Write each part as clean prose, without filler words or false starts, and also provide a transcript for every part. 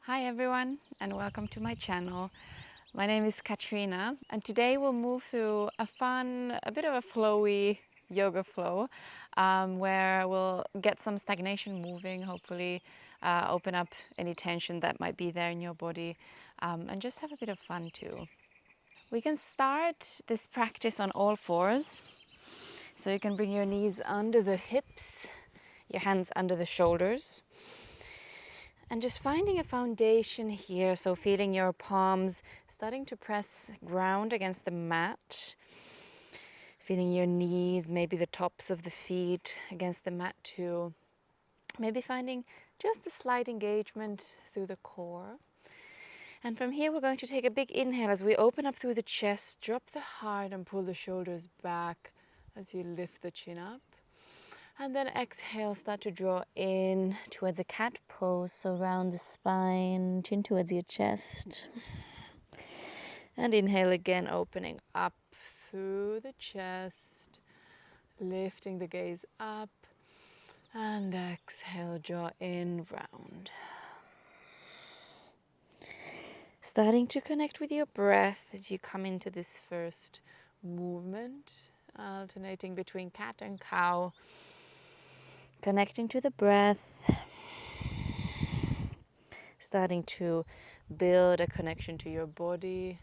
Hi everyone and welcome to my channel. My name is Katrina and today we'll move through a bit of a flowy yoga flow where we'll get some stagnation moving, hopefully open up any tension that might be there in your body and just have a bit of fun too. We can start this practice on all fours. So you can bring your knees under the hips, your hands under the shoulders. And just finding a foundation here, so feeling your palms starting to press ground against the mat. Feeling your knees, maybe the tops of the feet against the mat too. Maybe finding just a slight engagement through the core. And from here we're going to take a big inhale as we open up through the chest, drop the heart and pull the shoulders back as you lift the chin up. And then exhale, start to draw in towards a cat pose, so round the spine, chin towards your chest. And inhale again, opening up through the chest, lifting the gaze up. And exhale, draw in, round. Starting to connect with your breath as you come into this first movement, alternating between cat and cow. Connecting to the breath, starting to build a connection to your body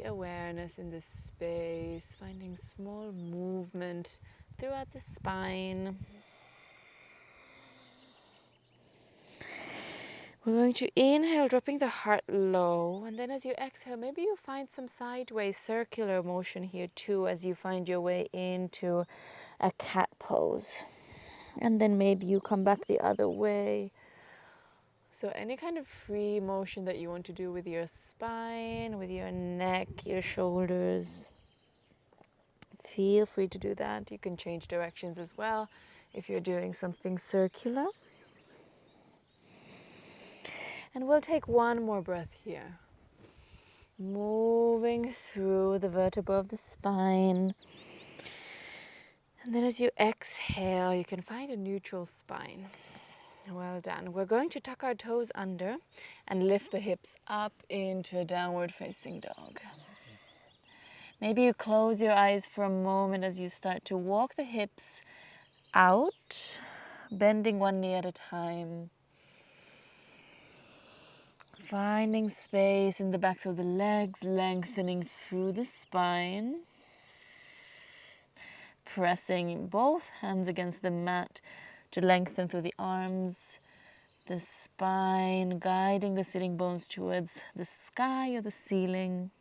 awareness in this space, finding small movement throughout the spine. We're going to inhale, dropping the heart low, and then as you exhale, maybe you find some sideways circular motion here too as you find your way into a cat pose. And then maybe you come back the other way. So any kind of free motion that you want to do with your spine, with your neck, your shoulders, feel free to do that. You can change directions as well if you're doing something circular. And we'll take one more breath here. Moving through the vertebra of the spine. And then as you exhale, you can find a neutral spine. Well done. We're going to tuck our toes under and lift the hips up into a downward facing dog. Maybe you close your eyes for a moment as you start to walk the hips out, bending one knee at a time. Finding space in the backs of the legs, lengthening through the spine. Pressing both hands against the mat to lengthen through the arms, the spine, guiding the sitting bones towards the sky or the ceiling.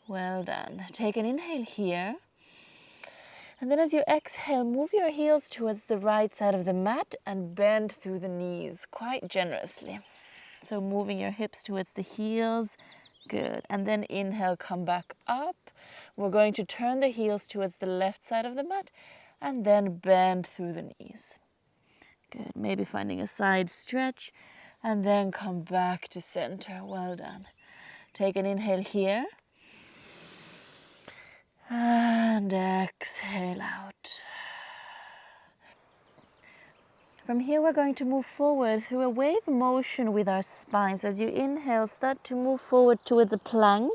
Well done. Take an inhale here. And then as you exhale, move your heels towards the right side of the mat and bend through the knees quite generously. So moving your hips towards the heels. Good. And then inhale, come back up. We're going to turn the heels towards the left side of the mat and then bend through the knees. Good. Maybe finding a side stretch and then come back to center. Well done. Take an inhale here. And exhale out. From here, we're going to move forward through a wave motion with our spine. So as you inhale, start to move forward towards a plank,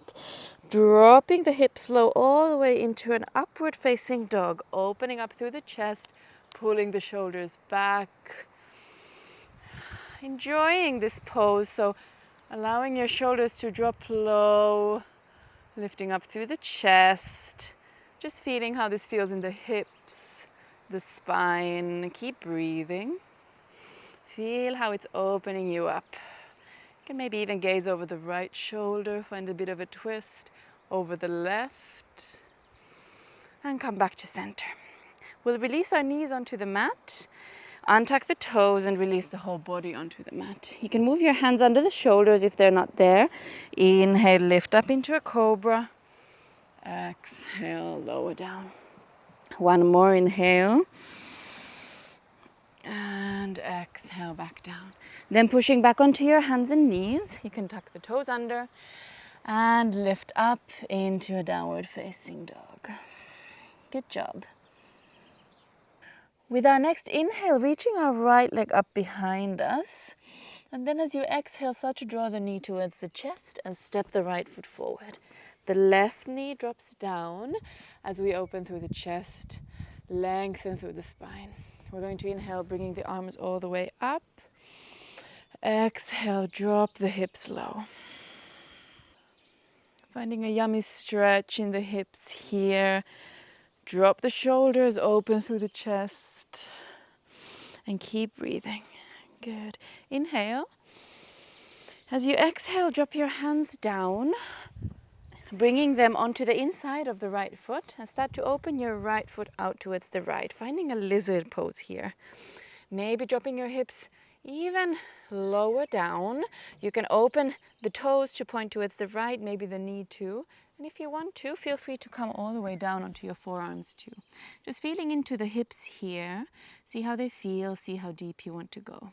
dropping the hips low all the way into an upward facing dog, opening up through the chest, pulling the shoulders back. Enjoying this pose, so allowing your shoulders to drop low, lifting up through the chest, just feeling how this feels in the hips, the spine. Keep breathing. Feel how it's opening you up. You can maybe even gaze over the right shoulder, find a bit of a twist over the left, and come back to center. We'll release our knees onto the mat, untuck the toes, and release the whole body onto the mat. You can move your hands under the shoulders if they're not there. Inhale, lift up into a cobra. Exhale, lower down. One more inhale. And exhale, back down. Then pushing back onto your hands and knees. You can tuck the toes under and lift up into a downward facing dog. Good job. With our next inhale, reaching our right leg up behind us. And then as you exhale, start to draw the knee towards the chest and step the right foot forward. The left knee drops down as we open through the chest, lengthen through the spine. We're going to inhale, bringing the arms all the way up. Exhale, drop the hips low. Finding a yummy stretch in the hips here. Drop the shoulders, open through the chest. And keep breathing. Good. Inhale. As you exhale, drop your hands down, bringing them onto the inside of the right foot and start to open your right foot out towards the right, finding a lizard pose here. Maybe dropping your hips even lower down. You can open the toes to point towards the right, maybe the knee too. And if you want to, feel free to come all the way down onto your forearms too. Just feeling into the hips here. See how they feel, see how deep you want to go.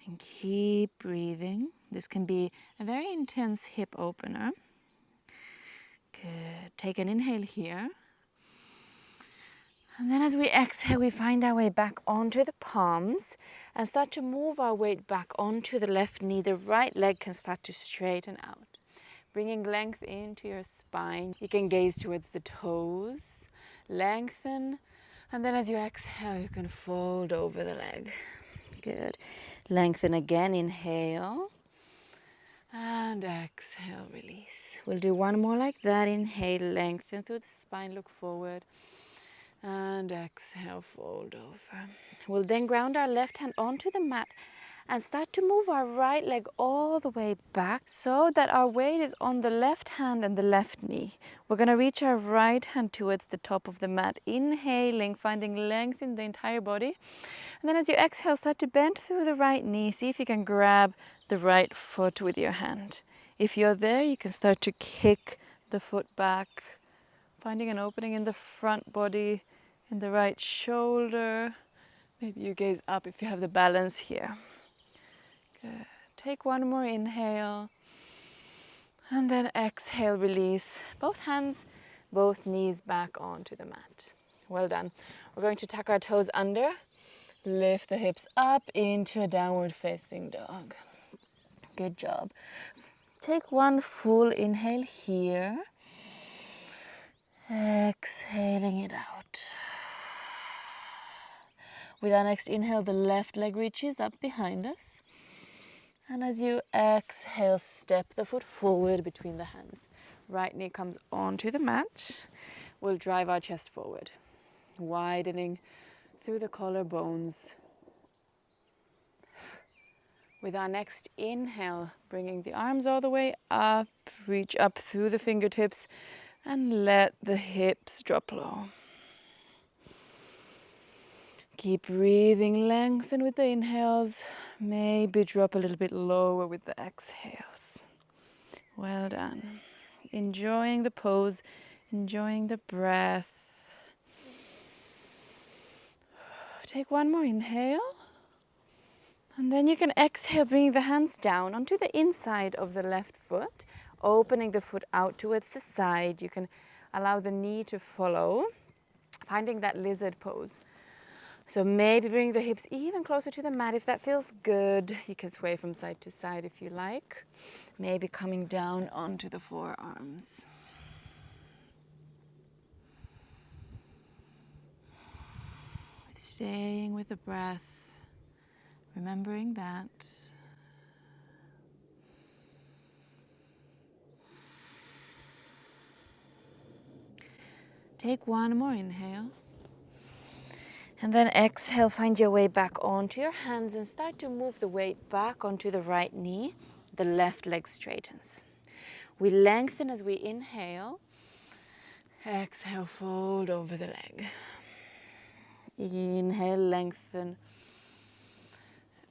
And keep breathing. This can be a very intense hip opener. Good. Take an inhale here. And then as we exhale, we find our way back onto the palms and start to move our weight back onto the left knee. The right leg can start to straighten out, bringing length into your spine. You can gaze towards the toes, lengthen, and then as you exhale, you can fold over the leg. Good. Lengthen again, inhale, and exhale, release. We'll do one more like that. Inhale, lengthen through the spine, look forward. And exhale, fold over. We'll then ground our left hand onto the mat and start to move our right leg all the way back so that our weight is on the left hand and the left knee. We're going to reach our right hand towards the top of the mat, inhaling, finding length in the entire body. And then as you exhale, start to bend through the right knee. See if you can grab the right foot with your hand. If you're there, you can start to kick the foot back, finding an opening in the front body, in the right shoulder. Maybe you gaze up if you have the balance here. Good. Take one more inhale. And then exhale, release. Both hands, both knees back onto the mat. Well done. We're going to tuck our toes under. Lift the hips up into a downward facing dog. Good job. Take one full inhale here. Exhaling it out. With our next inhale, the left leg reaches up behind us. And as you exhale, step the foot forward between the hands. Right knee comes onto the mat. We'll drive our chest forward, widening through the collarbones. With our next inhale, bringing the arms all the way up, reach up through the fingertips and let the hips drop low. Keep breathing, lengthen with the inhales, maybe drop a little bit lower with the exhales. Well done. Enjoying the pose, enjoying the breath. Take one more inhale. And then you can exhale, bringing the hands down onto the inside of the left foot, opening the foot out towards the side. You can allow the knee to follow, finding that lizard pose. So maybe bring the hips even closer to the mat if that feels good. You can sway from side to side if you like. Maybe coming down onto the forearms. Staying with the breath, remembering that. Take one more inhale. And then exhale, find your way back onto your hands and start to move the weight back onto the right knee. The left leg straightens. We lengthen as we inhale. Exhale, fold over the leg. Inhale, lengthen.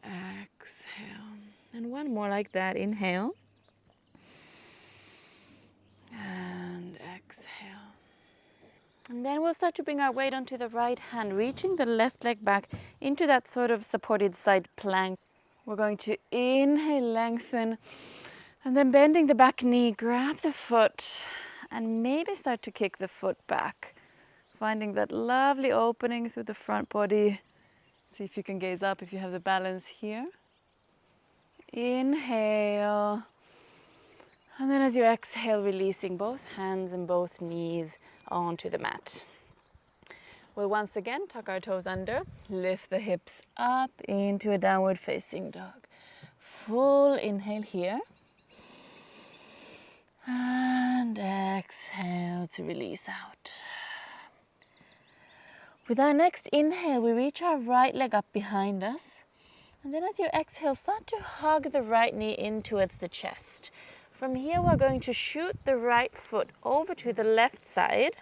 Exhale. And one more like that. Inhale. And exhale. And then we'll start to bring our weight onto the right hand, reaching the left leg back into that sort of supported side plank. We're going to inhale, lengthen, and then bending the back knee, grab the foot and maybe start to kick the foot back, finding that lovely opening through the front body. See if you can gaze up if you have the balance here. Inhale. And then as you exhale, releasing both hands and both knees onto the mat. We'll once again tuck our toes under, lift the hips up into a downward facing dog. Full inhale here. And exhale to release out. With our next inhale, we reach our right leg up behind us. And then as you exhale, start to hug the right knee in towards the chest. From here, we're going to shoot the right foot over to the left side,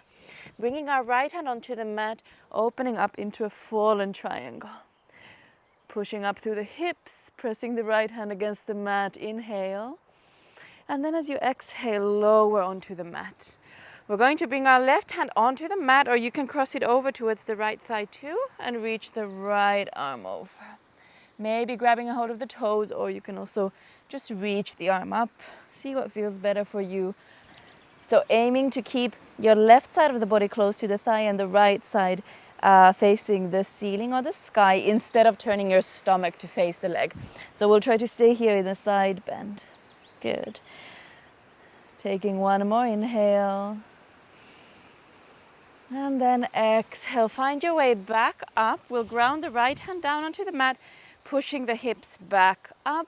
bringing our right hand onto the mat, opening up into a fallen triangle. Pushing up through the hips, pressing the right hand against the mat, inhale. And then as you exhale, lower onto the mat. We're going to bring our left hand onto the mat, or you can cross it over towards the right thigh too, and reach the right arm over. Maybe grabbing a hold of the toes, or you can also just reach the arm up. See what feels better for you. So aiming to keep your left side of the body close to the thigh and the right side facing the ceiling or the sky, instead of turning your stomach to face the leg. So we'll try to stay here in the side bend. Good. Taking one more inhale. And then exhale. Find your way back up. We'll ground the right hand down onto the mat, pushing the hips back up.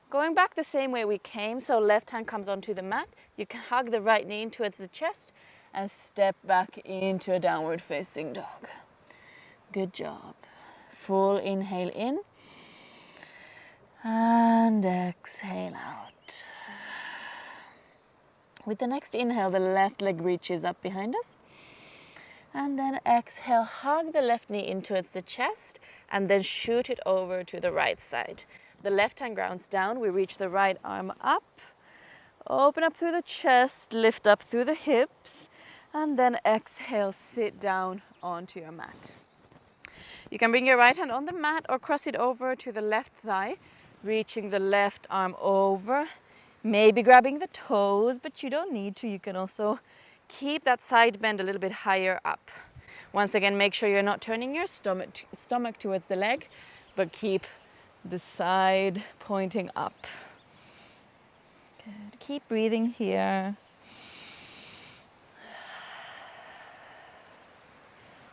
Going back the same way we came, so left hand comes onto the mat. You can hug the right knee in towards the chest and step back into a downward facing dog. Good job. Full inhale in and exhale out. With the next inhale, the left leg reaches up behind us. And then exhale, hug the left knee in towards the chest and then shoot it over to the right side. The left hand grounds down, we reach the right arm up, open up through the chest, lift up through the hips, and then exhale, sit down onto your mat. You can bring your right hand on the mat or cross it over to the left thigh, reaching the left arm over, maybe grabbing the toes, but you don't need to. You can also keep that side bend a little bit higher up. Once again, make sure you're not turning your stomach towards the leg, but keep the side pointing up. Good. Keep breathing here.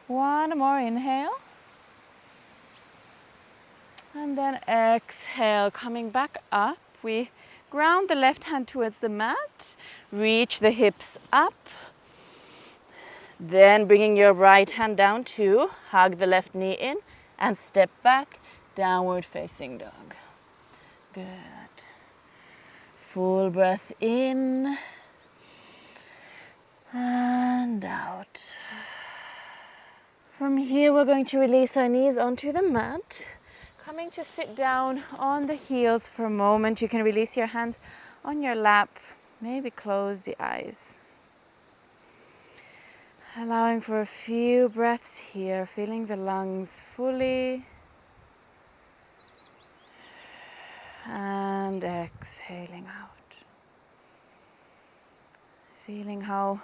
One more inhale. And then exhale, coming back up. We ground the left hand towards the mat, reach the hips up. Then bringing your right hand down too, hug the left knee in and step back, downward facing dog. Good. Full breath in and out. From here, we're going to release our knees onto the mat. Coming to sit down on the heels for a moment. You can release your hands on your lap, maybe close the eyes. Allowing for a few breaths here, feeling the lungs fully. And exhaling out. Feeling how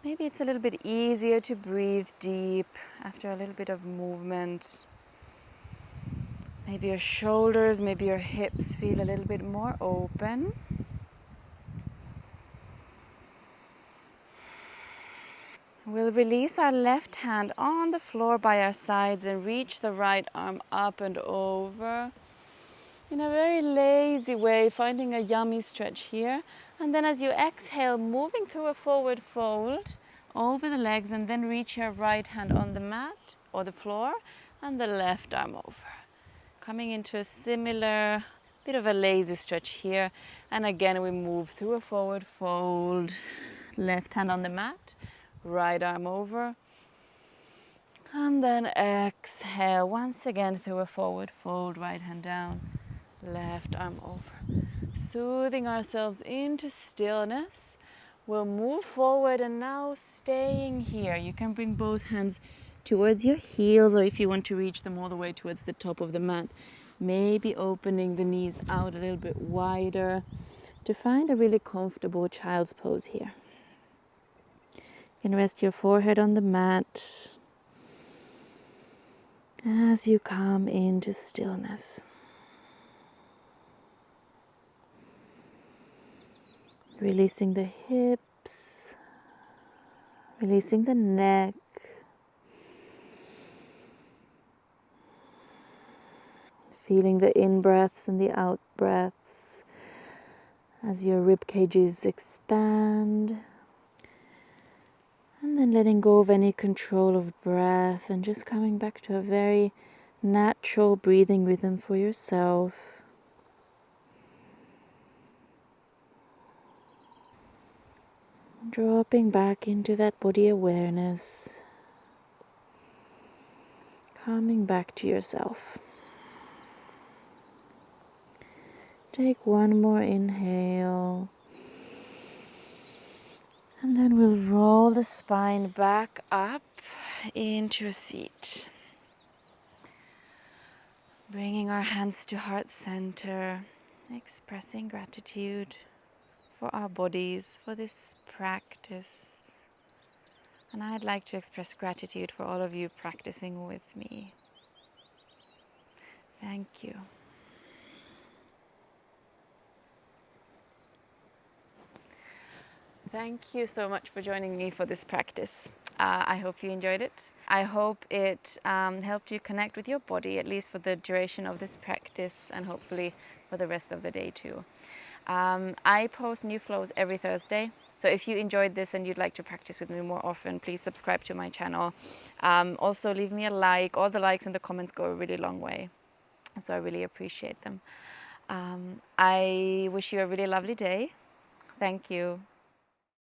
maybe it's a little bit easier to breathe deep after a little bit of movement. Maybe your shoulders, maybe your hips feel a little bit more open. We'll release our left hand on the floor by our sides and reach the right arm up and over. In a very lazy way, finding a yummy stretch here. And then as you exhale, moving through a forward fold over the legs, and then reach your right hand on the mat or the floor and the left arm over. Coming into a similar bit of a lazy stretch here. And again, we move through a forward fold, left hand on the mat, right arm over. And then exhale once again through a forward fold, right hand down, left arm over. Soothing ourselves into stillness. We'll move forward and now staying here. You can bring both hands towards your heels, or if you want to reach them all the way towards the top of the mat, maybe opening the knees out a little bit wider to find a really comfortable child's pose here. You can rest your forehead on the mat as you come into stillness. Releasing the hips, releasing the neck, feeling the in-breaths and the out-breaths as your rib cages expand. And then letting go of any control of breath and just coming back to a very natural breathing rhythm for yourself. Dropping back into that body awareness. Coming back to yourself. Take one more inhale. And then we'll roll the spine back up into a seat. Bringing our hands to heart center, expressing gratitude for our bodies, for this practice. And I'd like to express gratitude for all of you practicing with me. Thank you. Thank you so much for joining me for this practice. I hope you enjoyed it. I hope it helped you connect with your body, at least for the duration of this practice, and hopefully for the rest of the day too. I post new flows every Thursday. So if you enjoyed this and you'd like to practice with me more often, please subscribe to my channel. Also leave me a like. All the likes and the comments go a really long way. So I really appreciate them. I wish you a really lovely day. Thank you.